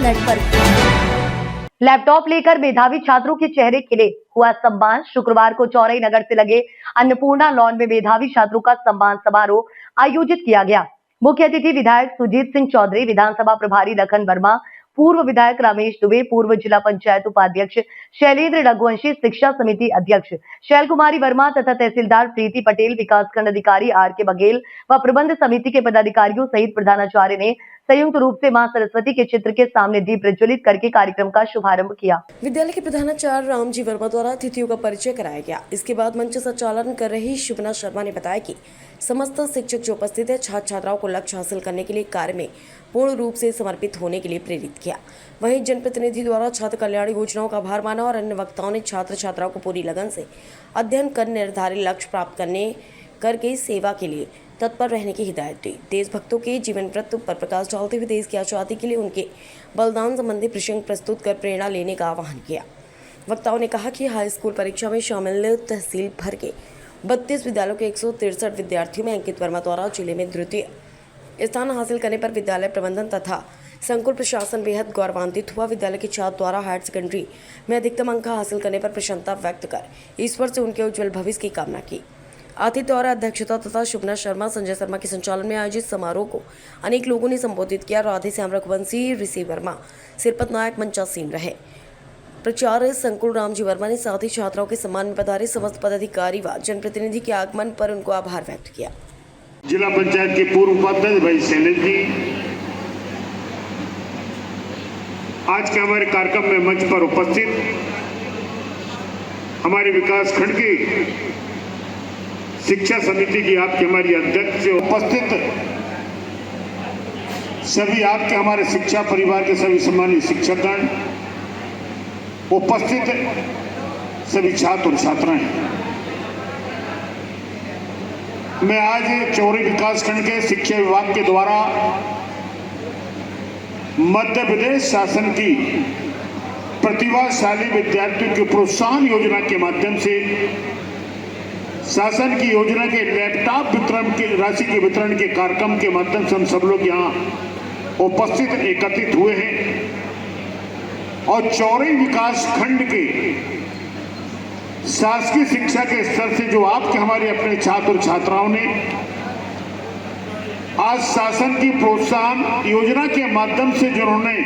Network. Laptop लेकर मेधावी छात्रों के चेहरे खिले, हुआ सम्मान। शुक्रवार को चौरई नगर से लगे अन्नपूर्णा लॉन में मेधावी छात्रों का सम्मान समारोह आयोजित किया गया। मुख्य अतिथि विधायक सुजीत सिंह चौधरी, विधानसभा प्रभारी लखन वर्मा, पूर्व विधायक रमेश दुबे, पूर्व जिला पंचायत उपाध्यक्ष शैलेंद्र रघुवंशी, शिक्षा समिति अध्यक्ष शैल कुमारी वर्मा तथा तहसीलदार प्रीति पटेल, विकासखंड अधिकारी आर के बघेल व प्रबंध समिति के पदाधिकारियों सहित प्रधानाचार्य ने संयुक्त रूप से मां सरस्वती के चित्र के सामने दीप प्रज्वलित करके कार्यक्रम का शुभारंभ किया। विद्यालय के प्रधानाचार्य रामजी वर्मा द्वारा अतिथियों का परिचय कराया गया। इसके बाद मंच संचालन कर रही शुभना शर्मा ने बताया कि समस्त शिक्षक जो उपस्थित है छात्र छात्राओं को लक्ष्य हासिल करने के लिए कार्य में पूर्ण रूप से समर्पित होने के लिए प्रेरित किया। वहीं जनप्रतिनिधि द्वारा छात्र कल्याण योजनाओं का आभार माना और अन्य वक्ताओं ने छात्र छात्राओं को पूरी लगन से अध्ययन कर निर्धारित लक्ष्य प्राप्त करके सेवा के लिए तत्पर रहने की हिदायत दी। देशभक्तों के जीवन वृत्त पर प्रकाश डालते हुए देश की आजादी के लिए उनके बलिदान संबंधी प्रसंग प्रस्तुत कर प्रेरणा लेने का आह्वान किया। वक्ताओं ने कहा कि हाई स्कूल परीक्षा में शामिल तहसील भर के 32 विद्यालयों के 163 विद्यार्थियों में अंकित वर्मा द्वारा जिले में द्वितीय स्थान हासिल करने पर विद्यालय प्रबंधन तथा संकुल प्रशासन बेहद गौरवान्वित हुआ। विद्यालय के छात्र द्वारा हायर सेकेंडरी में अधिकतम अंक हासिल करने पर प्रसन्नता व्यक्त कर ईश्वर से उनके उज्जवल भविष्य की कामना की। आतिथ्य और अध्यक्षता तथा शुभना शर्मा, संजय शर्मा के संचालन में आयोजित समारोह को अनेक लोगों ने संबोधित किया। राधे श्याम रघुवंशी, ऋषि वर्मा, सिरपत नायक मंचासीन रहे। प्राचार्य संकुल रामजी वर्मा ने साथ ही छात्राओं के सम्मान में पधारे समस्त पदाधिकारी व जनप्रतिनिधि के आगमन पर उनको आभार व्यक्त किया। जिला पंचायत के पूर्व उपाध्यक्ष भाई शैलेंद्र जी आज के हमारे कार्यक्रम में मंच पर उपस्थित, हमारे विकास खंड की शिक्षा समिति की आपके हमारी अध्यक्ष उपस्थित, सभी आपके हमारे शिक्षा परिवार के सभी सम्मानित शिक्षकगण उपस्थित, सभी छात्र और छात्राएं, मैं आज चौरई विकास खंड के शिक्षा विभाग के द्वारा मध्य प्रदेश शासन की प्रतिभाशाली विद्यार्थियों की प्रोत्साहन योजना के माध्यम से शासन की योजना के लैपटॉप वितरण के राशि के वितरण के कार्यक्रम के माध्यम से हम सब लोग यहाँ उपस्थित एकत्रित हुए हैं और चौरई विकास खंड के शासकीय शिक्षा के स्तर से जो आपके हमारे अपने छात्र और छात्राओं ने आज शासन की प्रोत्साहन योजना के माध्यम से जिन्होंने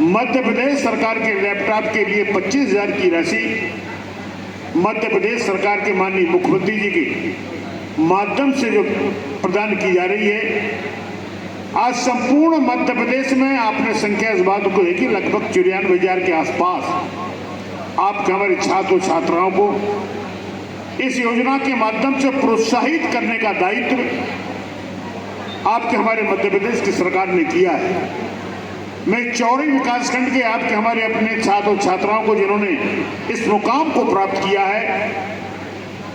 मध्य प्रदेश सरकार के लैपटॉप के लिए 25,000 की राशि मध्य प्रदेश सरकार के माननीय मुख्यमंत्री जी के माध्यम से जो प्रदान की जा रही है, आज संपूर्ण मध्य प्रदेश में आपने संख्या इस बात को देखी, लगभग 94,000 के आसपास आपके हमारे छात्र छात्राओं को इस योजना के माध्यम से प्रोत्साहित करने का दायित्व आपके हमारे मध्य प्रदेश की सरकार ने किया है। मैं चौरई विकासखंड के आपके हमारे अपने छात्र और छात्राओं को जिन्होंने इस मुकाम को प्राप्त किया है,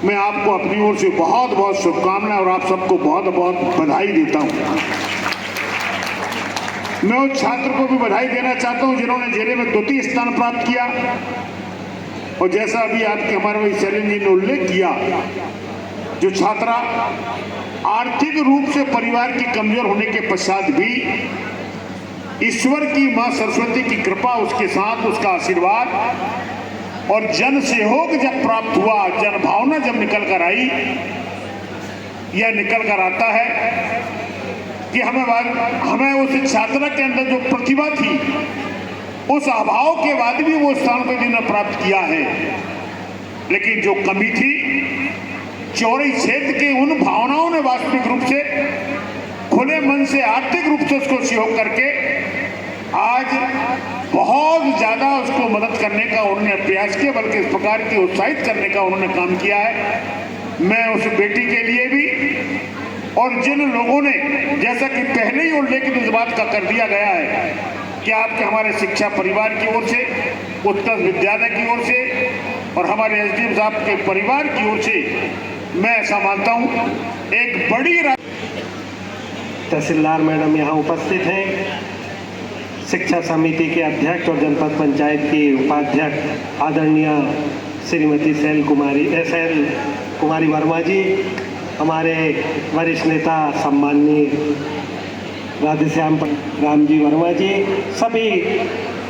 मैं आपको अपनी ओर से बहुत बहुत शुभकामनाएं और आप सबको बहुत बहुत बधाई देता हूं। मैं उस छात्र को भी बधाई देना चाहता हूं जिन्होंने जिले में द्वितीय स्थान प्राप्त किया और जैसा अभी आपके हमारे शैलेंद्र जी ने उल्लेख किया, जो छात्रा आर्थिक रूप से परिवार की कमजोर होने के पश्चात भी ईश्वर की मां सरस्वती की कृपा, उसके साथ उसका आशीर्वाद और जन सहयोग जब प्राप्त हुआ, जन भावना जब निकल कर आई, यह निकल कर आता है कि हमें उस छात्रा के अंदर जो प्रतिभा थी, उस अभाव के बाद भी वो स्थान को जिन्होंने प्राप्त किया है। लेकिन जो कमी थी, चौरई क्षेत्र के उन भावनाओं ने वास्तविक रूप से खुले मन से आर्थिक रूप से उसको सहयोग करके आज बहुत ज्यादा उसको मदद करने का उन्होंने प्रयास किया, बल्कि इस प्रकार के उत्साहित करने का उन्होंने काम किया है। मैं उस बेटी के लिए भी और जिन लोगों ने, जैसा कि पहले ही उल्लेखित इस बात का कर दिया गया है कि आपके हमारे शिक्षा परिवार की ओर से, उत्तर विद्यालय की ओर से और हमारे एसडीएम साहब के परिवार की ओर से, मैं ऐसा मानता हूं एक बड़ी तहसीलदार मैडम यहाँ उपस्थित हैं, शिक्षा समिति के अध्यक्ष और जनपद पंचायत की उपाध्यक्ष आदरणीय श्रीमती शैल कुमारी वर्मा जी, हमारे वरिष्ठ नेता सम्माननीय राधेश्याम रामजी वर्मा जी, सभी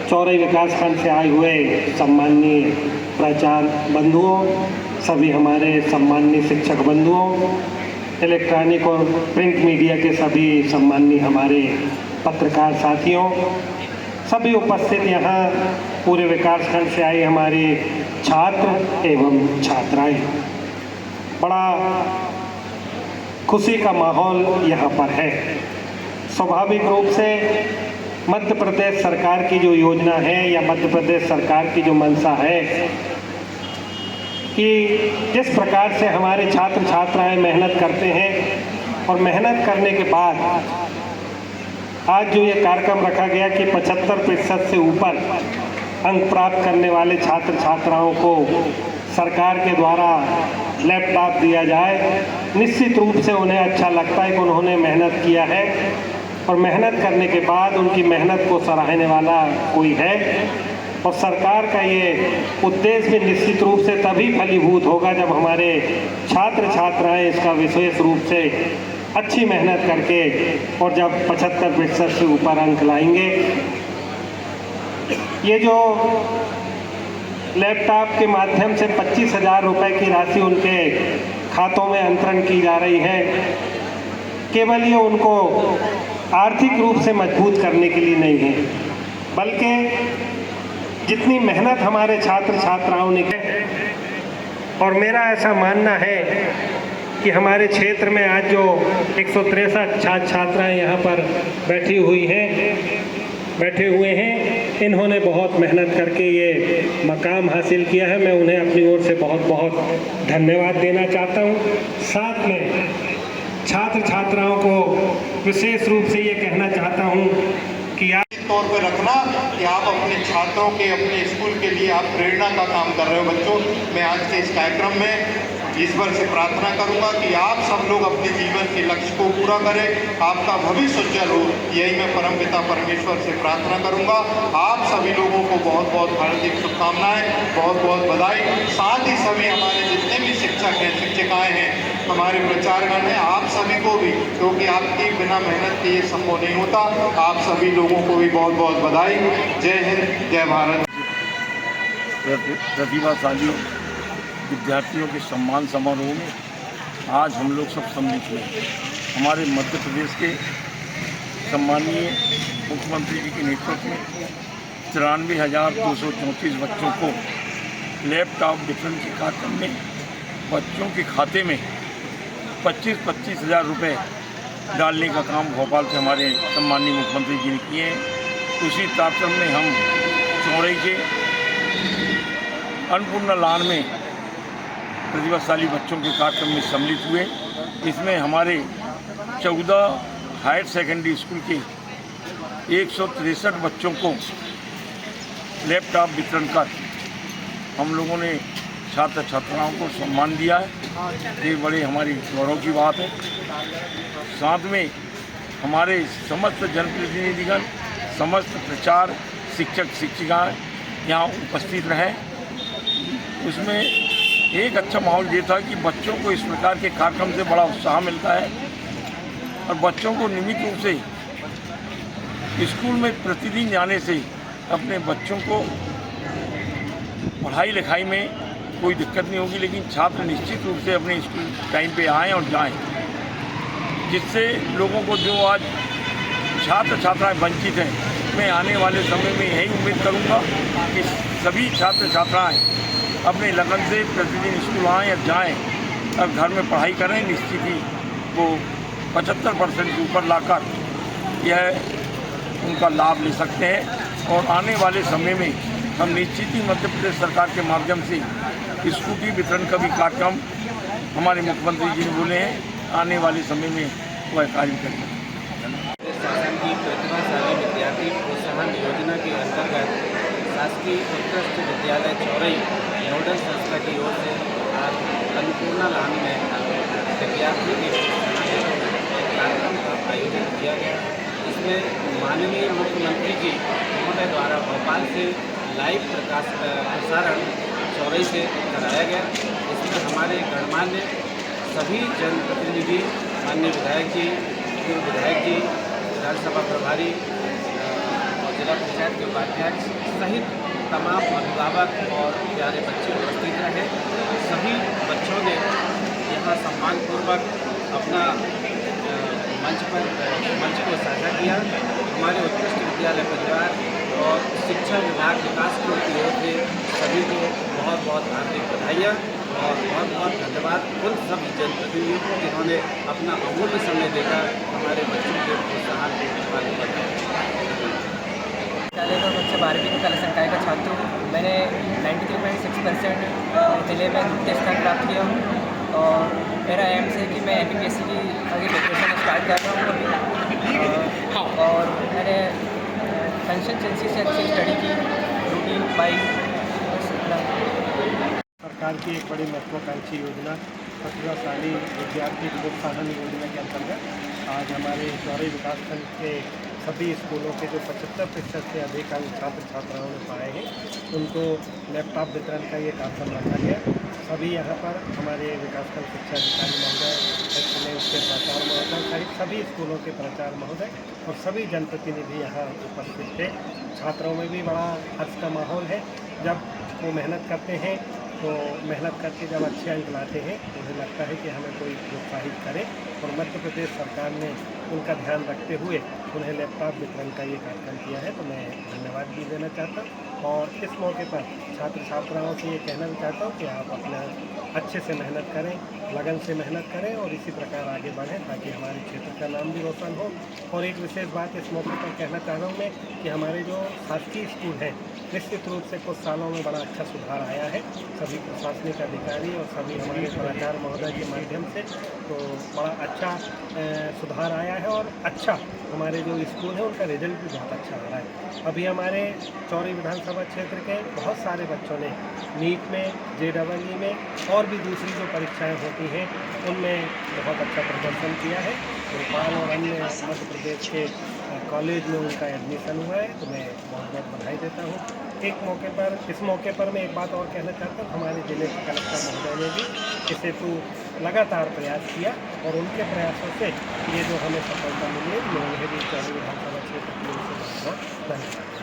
चौरई विकासखंड से आए हुए सम्माननीय प्राचार्य बंधुओं, सभी हमारे सम्माननीय शिक्षक बंधुओं, इलेक्ट्रॉनिक और प्रिंट मीडिया के सभी सम्माननीय हमारे पत्रकार साथियों, सभी उपस्थित यहाँ पूरे विकासखंड से आए हमारे छात्र एवं छात्राएं, बड़ा खुशी का माहौल यहाँ पर है। स्वाभाविक रूप से मध्य प्रदेश सरकार की जो योजना है या मध्य प्रदेश सरकार की जो मंशा है कि जिस प्रकार से हमारे छात्र छात्राएं मेहनत करते हैं और मेहनत करने के बाद आज जो ये कार्यक्रम रखा गया कि 75% से ऊपर अंक प्राप्त करने वाले छात्र छात्राओं को सरकार के द्वारा लैपटॉप दिया जाए, निश्चित रूप से उन्हें अच्छा लगता है कि उन्होंने मेहनत किया है और मेहनत करने के बाद उनकी मेहनत को सराहने वाला कोई है। और सरकार का ये उद्देश्य भी निश्चित रूप से तभी फलीभूत होगा जब हमारे छात्र छात्राएं इसका विशेष रूप से अच्छी मेहनत करके और जब 75% से ऊपर अंक लाएंगे। ये जो लैपटॉप के माध्यम से 25,000 रुपये की राशि उनके खातों में अंतरण की जा रही है, केवल ये उनको आर्थिक रूप से मजबूत करने के लिए नहीं है, बल्कि जितनी मेहनत हमारे छात्र छात्राओं ने की, और मेरा ऐसा मानना है कि हमारे क्षेत्र में आज जो 163 छात्र छात्राएँ यहाँ पर बैठे हुए हैं, इन्होंने बहुत मेहनत करके ये मकाम हासिल किया है। मैं उन्हें अपनी ओर से बहुत बहुत धन्यवाद देना चाहता हूँ। साथ में छात्र छात्राओं को विशेष रूप से ये कहना चाहता हूँ कि आप तौर पर रखना कि आप अपने छात्रों के, अपने स्कूल के लिए आप प्रेरणा का काम कर रहे हो। बच्चों, मैं आज के इस कार्यक्रम में ईश्वर से प्रार्थना करूंगा कि आप सब लोग अपने जीवन के लक्ष्य को पूरा करें, आपका भविष्य उज्जवल हो, यही मैं परमपिता परमेश्वर से प्रार्थना करूंगा। आप सभी लोगों को बहुत बहुत हार्दिक शुभकामनाएं, बहुत बहुत बधाई। साथ ही सभी हमारे जितने भी शिक्षक हैं, शिक्षिकाएं हैं, हमारे प्रचारगण हैं, आप सभी को भी, क्योंकि आपकी बिना मेहनत के ये संभव नहीं होता, आप सभी लोगों को भी बहुत बहुत बधाई। जय हिंद, जय भारत। प्रतिभाशाली विद्यार्थियों के सम्मान समारोह में आज हम लोग सब सम्मिलित हुए। हमारे मध्य प्रदेश के सम्माननीय मुख्यमंत्री जी के नेतृत्व में 93,234 बच्चों को लैपटॉप वितरण के कार्यक्रम में बच्चों के खाते में 25-25 हज़ार रुपये डालने का काम भोपाल से हमारे सम्माननीय मुख्यमंत्री जी ने किए हैं। उसी कार्यक्रम में हम चौरई के अन्नपूर्णा लॉन में प्रतिभाशाली बच्चों के कार्यक्रम में सम्मिलित हुए। इसमें हमारे 14 हायर सेकेंडरी स्कूल के 163 बच्चों को लैपटॉप वितरण कर हम लोगों ने छात्र छात्राओं को सम्मान दिया है। ये बड़े हमारी गौरव की बात है। साथ में हमारे समस्त जनप्रतिनिधिगण, समस्त प्रचार शिक्षक शिक्षिकाएँ यहाँ उपस्थित रहे। उसमें एक अच्छा माहौल ये था कि बच्चों को इस प्रकार के कार्यक्रम से बड़ा उत्साह मिलता है और बच्चों को नियमित रूप से स्कूल में प्रतिदिन जाने से अपने बच्चों को पढ़ाई लिखाई में कोई दिक्कत नहीं होगी, लेकिन छात्र निश्चित रूप से अपने स्कूल टाइम पे आएँ और जाएं, जिससे लोगों को जो आज छात्र छात्राएं वंचित हैं, मैं आने वाले समय में यही उम्मीद करूंगा कि सभी छात्र छात्राएं अपने लगन से प्रतिदिन स्कूल आएँ या जाएँ और घर में पढ़ाई करें। निश्चित ही वो 75% से ऊपर लाकर यह उनका लाभ ले सकते हैं। और आने वाले समय में हम निश्चित ही मध्य प्रदेश सरकार के माध्यम से स्कूटी वितरण का भी कार्यक्रम हमारे मुख्यमंत्री जी ने बोले हैं, आने वाले समय में वह कार्य करेंगे। शासन की प्रतिभाशाली विद्यार्थी प्रोत्साहन योजना के अंतर्गत शासकीय उत्कृष्ट विद्यालय चौरई नोडल संस्था की ओर से आज अन्नपूर्णा लॉन में विद्यार्थी के कार्यक्रम का आयोजन किया गया। इसमें माननीय मुख्यमंत्री जी महोदय द्वारा भोपाल से लाइव प्रसारण चौरई से कराया गया। इसमें हमारे गणमान्य सभी जनप्रतिनिधि, माननीय विधायक जी, पूर्व विधायक जी, विधानसभा प्रभारी और जिला पंचायत के उपाध्यक्ष सहित तमाम अभिभावक और प्यारे बच्चे उपस्थित रहे। सभी बच्चों ने यहाँ सम्मानपूर्वक अपना मंच को साझा किया। हमारे उत्कृष्ट विद्यालय परिवार और शिक्षा विभाग विकास की ओर से सभी को बहुत बहुत हार्दिक बधाइयाँ और बहुत बहुत धन्यवाद उन सभी जनप्रतिनिधियों को जिन्होंने अपना अमूल्य समय देकर हमारे बच्चों के प्रोत्साहन को मालूम बताया। विद्यालय में मुझसे 12वीं की कला संकाय का छात्र हूँ। मैंने 93.6% जिले में द्वितीय स्थान प्राप्त किया हूँ और मेरा एम है कि मैं MPSC की आगे प्रिपरेशन स्टार्ट कर रहा हूँ अभी। और मैंने कंसिस्टेंसी से अच्छी स्टडी की, रूटीन बाई सरकार की एक बड़ी महत्वाकांक्षी योजना प्रतिभाशाली विद्यार्थी प्रोत्साहन योजना के अंतर्गत आज हमारे चौरई विकासखंड के सभी स्कूलों के जो 75% से अधिक अंक छात्र छात्राओं ने पाए हैं उनको लैपटॉप वितरण का ये कार्यक्रम रखा गया। सभी यहाँ पर हमारे विकासखंड शिक्षा अधिकारी महोदय, एक्सीलेंस के प्राचार्य महोदय सहित सभी स्कूलों के प्राचार्य महोदय और सभी जनप्रतिनिधि यहाँ उपस्थित थे। छात्रों में भी बड़ा हर्ष का माहौल है। जब वो मेहनत करते हैं तो मेहनत करके जब अच्छे अंक लाते हैं तो मुझे लगता है कि हमें कोई प्रोत्साहित करे और मध्य प्रदेश सरकार ने उनका ध्यान रखते हुए उन्हें लैपटॉप वितरण का ये कार्यक्रम किया है, तो मैं धन्यवाद भी देना चाहता हूँ। और इस मौके पर छात्र छात्राओं से ये कहना भी चाहता हूँ कि आप अपना अच्छे से मेहनत करें, लगन से मेहनत करें और इसी प्रकार आगे बढ़ें ताकि हमारे क्षेत्र का नाम भी रोशन हो। और एक विशेष बात इस मौके पर कहना चाह रहा हूँ मैं कि हमारे जो शासकीय स्कूल हैं निश्चित रूप से कुछ सालों में बड़ा अच्छा सुधार आया है। सभी प्रशासनिक अधिकारी और सभी हमारे प्राचार्य महोदय के माध्यम से तो बड़ा अच्छा सुधार आया है और अच्छा हमारे जो स्कूल हैं उनका रिजल्ट भी बहुत अच्छा आ रहा है। अभी हमारे चौरई विधानसभा क्षेत्र के बहुत सारे बच्चों ने नीट में, JEE में और भी दूसरी जो परीक्षाएं होती हैं उनमें बहुत अच्छा प्रदर्शन किया है। भोपाल और अन्य मध्य प्रदेश के कॉलेज में उनका एडमिशन हुआ है, तो मैं बहुत बहुत बधाई देता हूँ। इस मौके पर मैं एक बात और कहना चाहता हूँ, हमारे जिले के कलेक्टर महोदय ने भी इस हेतु लगातार प्रयास किया और उनके प्रयासों से ये जो हमें सफलता मिली है मैं उन्हें भी चौरई विधानसभा क्षेत्र की ओर से बहुत धन्यवाद।